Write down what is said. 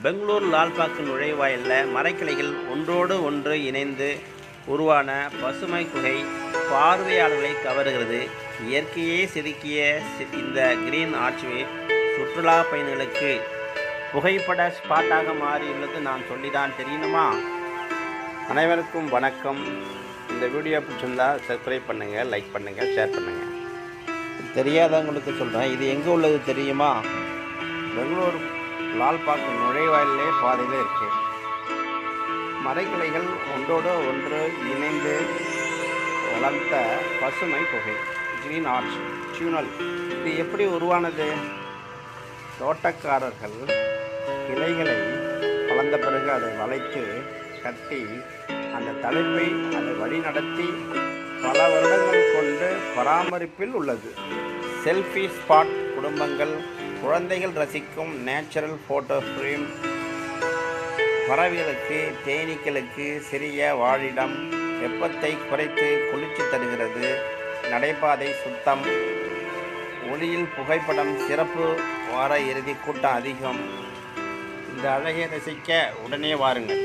பெங்களூர் லால்பாக்கு நுழைவாயிலில் மரக்கிளைகள் ஒன்றோடு ஒன்று இணைந்து உருவான பசுமை குகை பார்வையாளர்களை கவருகிறது. இயற்கையே செதுக்கிய இந்த கிரீன் ஆர்ச்வே சுற்றுலா பயணிகளுக்கு புகைப்பட ஸ்பாட்டாக மாறியுள்ளது. நான் சொல்லிதான் தெரியணுமா? அனைவருக்கும் வணக்கம். இந்த வீடியோ பிடிச்சிருந்தால் சப்ஸ்கிரைப் பண்ணுங்கள், லைக் பண்ணுங்கள், ஷேர் பண்ணுங்கள். தெரியாதவங்களுக்கு சொல்கிறேன், இது எங்கே உள்ளது தெரியுமா? பெங்களூர் லால்பாக்கு நுழைவாயிலே பாதையில் இருக்கு. மரக்கிளைகள் ஒன்றோடு ஒன்று இணைந்து வளர்ந்த பசுமை குகை கிரீன் ஆர்ச் டியூனல். இது எப்படி உருவானது? தோட்டக்காரர்கள் கிளைகளை வளர்ந்த பிறகு அதை வளைத்து கட்டி அந்த தலைப்பை அதை வழிநடத்தி பல வருடங்கள் கொண்டு பராமரிப்பில் உள்ளது. செல்ஃபி ஸ்பாட், குடும்பங்கள், குழந்தைகள் ரசிக்கும் நேச்சுரல் ஃபோட்டோ ஃப்ரேம், பறவைகளுக்கு, தேனீக்களுக்கு சிறிய வாழிடம், வெப்பத்தை குறைத்து குளிர்ச்சி தருகிறது. நடைபாதை சுத்தம், ஒளியில் புகைப்படம், சிறப்பு வார இறுதி கூட்டம் அதிகம். இந்த அழகை ரசிக்க உடனே வாருங்கள்.